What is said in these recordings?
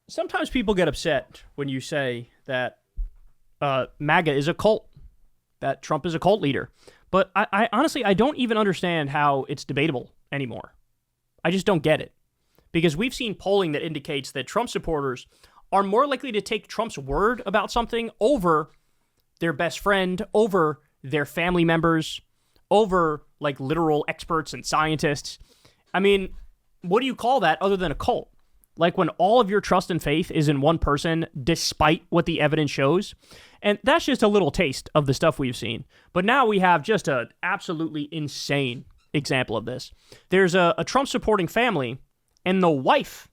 Sometimes people get upset when you say that MAGA is a cult, that Trump is a cult leader. But I honestly, I don't even understand how it's debatable anymore. I just don't get it. Because we've seen polling that indicates that Trump supporters are more likely to take Trump's word about something over their best friend, over their family members, over like literal experts and scientists. I mean, what do you call that other than a cult? Like when all of your trust and faith is in one person, despite what the evidence shows. And that's just a little taste of the stuff we've seen. But now we have just an absolutely insane example of this. There's a Trump supporting family, and the wife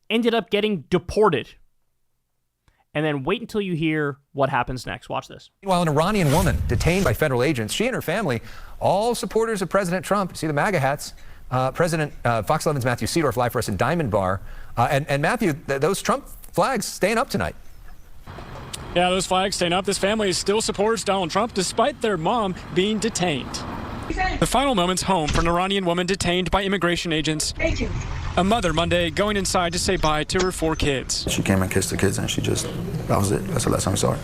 ended up getting deported. And then wait until you hear what happens next. Watch this. While an Iranian woman detained by federal agents, she and her family, all supporters of President Trump, see the MAGA hats, President Fox 11's Matthew Seedorf live for us in Diamond Bar. And Matthew, those Trump flags staying up tonight. Yeah, those flags staying up. This family still supports Donald Trump despite their mom being detained. The final moments home for an Iranian woman detained by immigration agents. A mother Monday going inside to say bye to her 4 kids. She came and kissed the kids and that was it. That's the last time I saw her.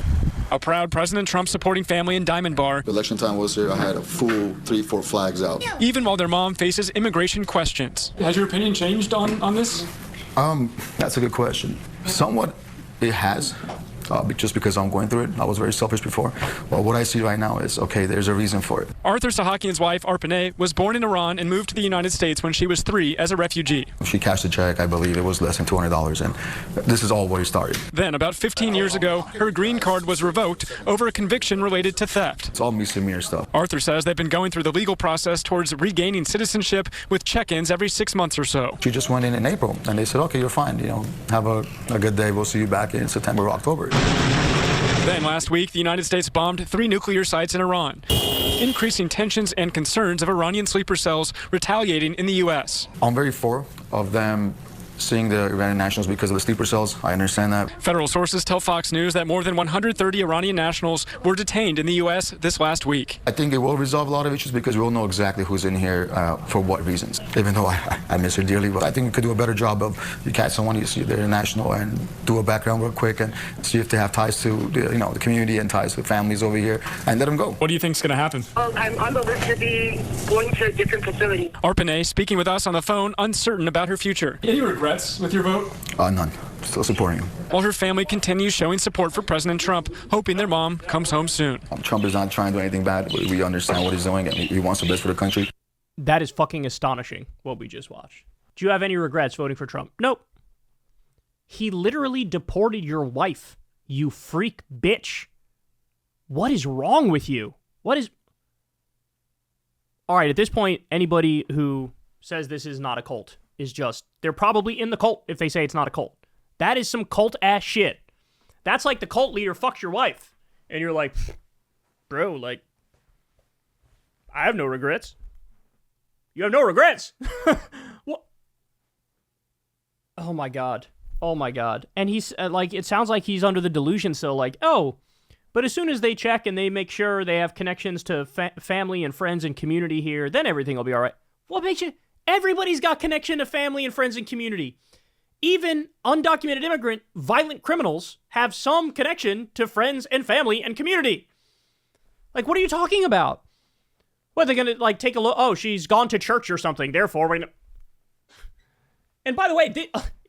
A proud President Trump supporting family in Diamond Bar. Election time was here. I had a full 3-4 flags out. Even while their mom faces immigration questions. Has your opinion changed on this? That's a good question. Somewhat it has. Just because I'm going through it. I was very selfish before. Well, what I see right now is, okay, there's a reason for it. Arthur Sahakian's wife, Arpaneh, was born in Iran and moved to the United States when she was 3 as a refugee. She cashed a check, I believe it was less than $200, and this is all where it started. Then, about 15 years ago, her green card was revoked over a conviction related to theft. It's all misdemeanor stuff. Arthur says they've been going through the legal process towards regaining citizenship with check-ins every 6 months or so. She just went in April, and they said, okay, you're fine. Have a good day. We'll see you back in September or October. Then last week, the United States bombed 3 nuclear sites in Iran, increasing tensions and concerns of Iranian sleeper cells retaliating in the U.S. I'm very for of them seeing the Iranian nationals because of the sleeper cells. I understand that. Federal sources tell Fox News that more than 130 Iranian nationals were detained in the U.S. this last week. I think it will resolve a lot of issues because we'll know exactly who's in here for what reasons. Even though I miss her dearly, but I think we could do a better job of you catch someone, you see they're national, and do a background real quick and see if they have ties to the community and ties with families over here, and let them go. What do you think is going to happen? I'm on the list to be going to a different facility. Arpaneh speaking with us on the phone, uncertain about her future. Any regrets with your vote? None. Still supporting him. While her family continues showing support for President Trump, hoping their mom comes home soon. Trump is not trying to do anything bad. We understand what he's doing, and he wants the best for the country. That is fucking astonishing, what we just watched. Do you have any regrets voting for Trump? Nope. He literally deported your wife, you freak bitch. What is wrong with you? All right, at this point, anybody who says this is not a cult is just, they're probably in the cult if they say it's not a cult. That is some cult-ass shit. That's like the cult leader fucks your wife. And you're like, bro, like, I have no regrets. You have no regrets? What? Oh my God. And he's, it sounds like he's under the delusion still, like, oh, but as soon as they check and they make sure they have connections to family and friends and community here, then everything will be all right. What makes you... Everybody's got connection to family and friends and community. Even undocumented immigrant violent criminals have some connection to friends and family and community. Like, what are you talking about? What, they're going to, take a look? Oh, she's gone to church or something. Therefore, we're going to... And by the way,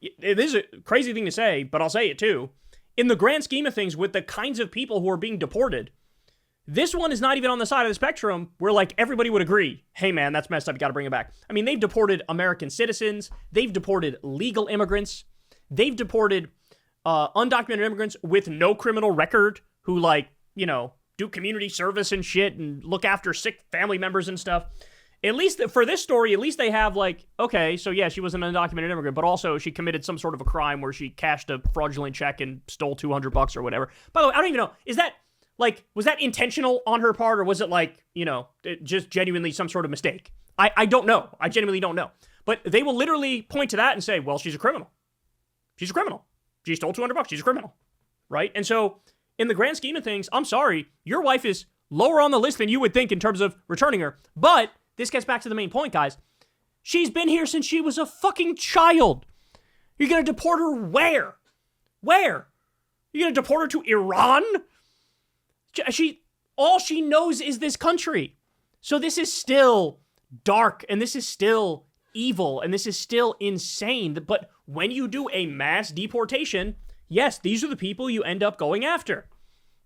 it is a crazy thing to say, but I'll say it too. In the grand scheme of things, with the kinds of people who are being deported, this one is not even on the side of the spectrum where, everybody would agree, hey, man, that's messed up, you gotta bring it back. I mean, they've deported American citizens, they've deported legal immigrants, they've deported undocumented immigrants with no criminal record who, do community service and shit and look after sick family members and stuff. At least, for this story, at least they have, okay, so yeah, she was an undocumented immigrant, but also she committed some sort of a crime where she cashed a fraudulent check and stole $200 or whatever. By the way, I don't even know, is that... was that intentional on her part, or was it just genuinely some sort of mistake? I don't know. I genuinely don't know. But they will literally point to that and say, well, she's a criminal. She's a criminal. She stole $200. She's a criminal. Right? And so, in the grand scheme of things, I'm sorry, your wife is lower on the list than you would think in terms of returning her. But this gets back to the main point, guys. She's been here since she was a fucking child. You're going to deport her where? Where? You gonna deport her to Iran? All she knows is this country. So this is still dark, and this is still evil, and this is still insane. But when you do a mass deportation, yes, these are the people you end up going after.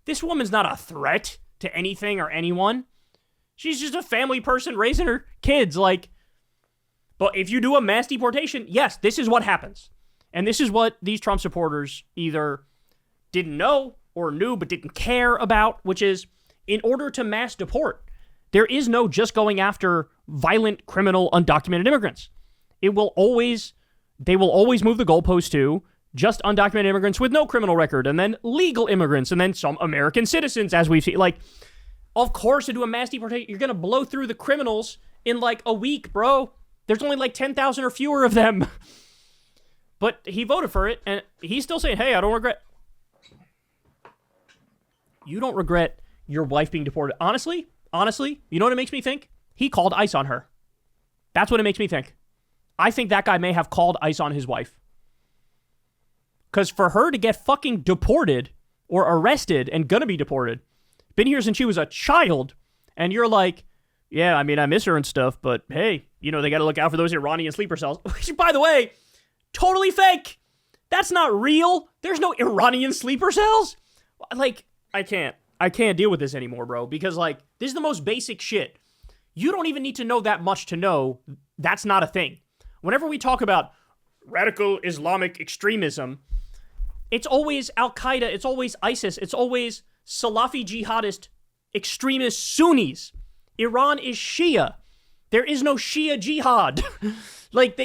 This woman's not a threat to anything or anyone. She's just a family person raising her kids, like. But if you do a mass deportation, yes, this is what happens. And this is what these Trump supporters either didn't know or knew but didn't care about, which is, in order to mass deport, there is no just going after violent, criminal, undocumented immigrants. They will always move the goalpost to just undocumented immigrants with no criminal record, and then legal immigrants, and then some American citizens, as we've seen. Like, of course, to do a mass deportation, you're going to blow through the criminals in like a week, bro. There's only like 10,000 or fewer of them. But he voted for it, and he's still saying, hey, I don't regret. You don't regret your wife being deported. Honestly, you know what it makes me think? He called ICE on her. That's what it makes me think. I think that guy may have called ICE on his wife. Because for her to get fucking deported or arrested and gonna be deported, been here since she was a child, and you're like, yeah, I mean, I miss her and stuff, but hey, you know, they got to look out for those Iranian sleeper cells. Which, by the way, totally fake. That's not real. There's no Iranian sleeper cells. Like, I can't deal with this anymore, bro, because, like, this is the most basic shit. You don't even need to know that much to know that's not a thing. Whenever we talk about radical Islamic extremism, it's always Al-Qaeda, it's always ISIS, it's always Salafi jihadist extremist Sunnis. Iran is Shia. There is no Shia jihad. Like,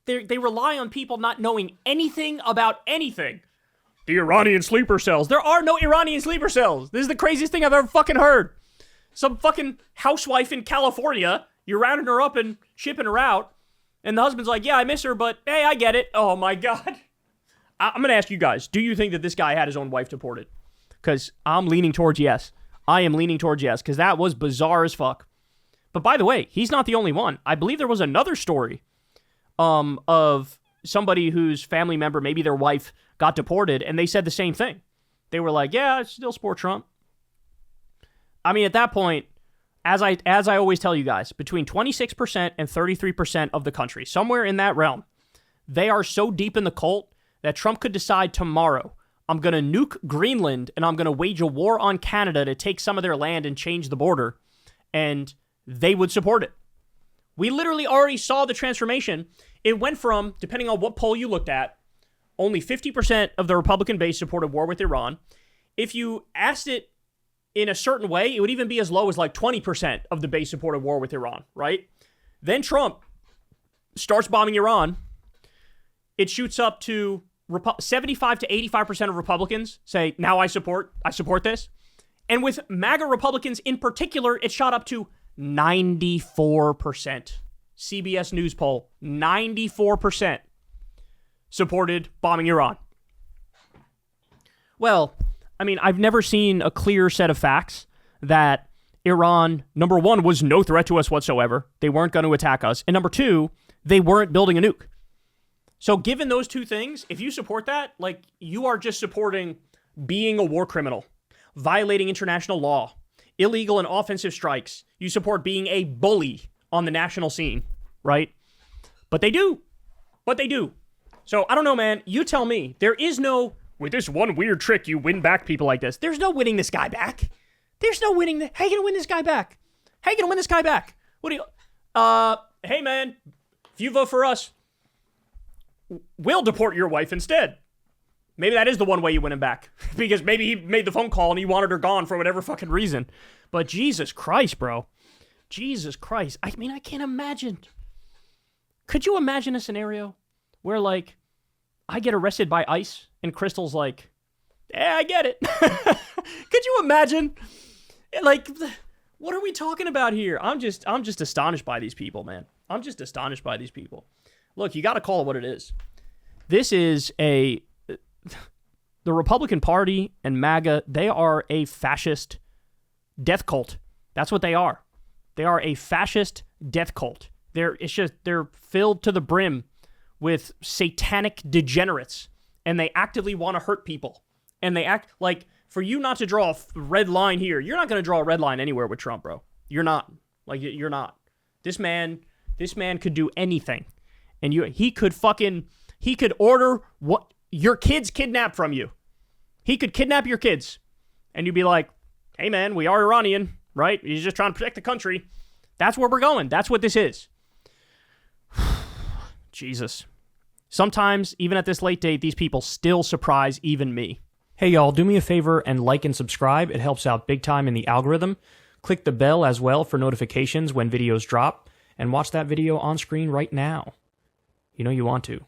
they rely on people not knowing anything about anything. The Iranian sleeper cells. There are no Iranian sleeper cells. This is the craziest thing I've ever fucking heard. Some fucking housewife in California, you're rounding her up and shipping her out, and the husband's like, yeah, I miss her, but hey, I get it. Oh my God. I'm going to ask you guys, do you think that this guy had his own wife deported? Because I'm leaning towards yes. I am leaning towards yes, because that was bizarre as fuck. But by the way, he's not the only one. I believe there was another story of somebody whose family member, maybe their wife, got deported, and they said the same thing. They were like, yeah, I still support Trump. I mean, at that point, as I always tell you guys, between 26% and 33% of the country, somewhere in that realm, they are so deep in the cult that Trump could decide tomorrow, I'm going to nuke Greenland and I'm going to wage a war on Canada to take some of their land and change the border, and they would support it. We literally already saw the transformation. It went from, depending on what poll you looked at, only 50% of the Republican base supported war with Iran. If you asked it in a certain way, it would even be as low as like 20% of the base supported war with Iran, right? Then Trump starts bombing Iran. It shoots up to 75 to 85% of Republicans say, now I support this. And with MAGA Republicans in particular, it shot up to 94%. CBS News poll, 94% supported bombing Iran. Well, I mean, I've never seen a clear set of facts that Iran, number one, was no threat to us whatsoever. They weren't going to attack us. And number two, they weren't building a nuke. So given those two things, if you support that, like, you are just supporting being a war criminal, violating international law, illegal and offensive strikes. You support being a bully on the national scene, right? But they do. So I don't know, man. You tell me. There is no, with this one weird trick, you win back people like this. There's no winning this guy back. There's no winning. How you going to win this guy back? What do you, hey man, if you vote for us, we'll deport your wife instead. Maybe that is the one way you win him back. Because maybe he made the phone call and he wanted her gone for whatever fucking reason. But Jesus Christ, bro. Jesus Christ. I mean, I can't imagine. Could you imagine a scenario where, like, I get arrested by ICE and Crystal's like, yeah, I get it. Could you imagine? Like, what are we talking about here? I'm just astonished by these people, man. I'm just astonished by these people. Look, you got to call it what it is. This is the Republican Party and MAGA, they are a fascist death cult. That's what they are. They are a fascist death cult. They're filled to the brim with satanic degenerates. and they actively want to hurt people. And they act like, for you not to draw a red line here, you're not going to draw a red line anywhere with Trump, bro. You're not. Like, you're not. This man could do anything. And he could order your kids kidnapped from you. He could kidnap your kids. And you'd be like, hey man, we are Iranian, right? He's just trying to protect the country. That's where we're going. That's what this is. Jesus. Sometimes, even at this late date, these people still surprise even me. Hey y'all, do me a favor and like and subscribe. It helps out big time in the algorithm. Click the bell as well for notifications when videos drop. And watch that video on screen right now. You know you want to.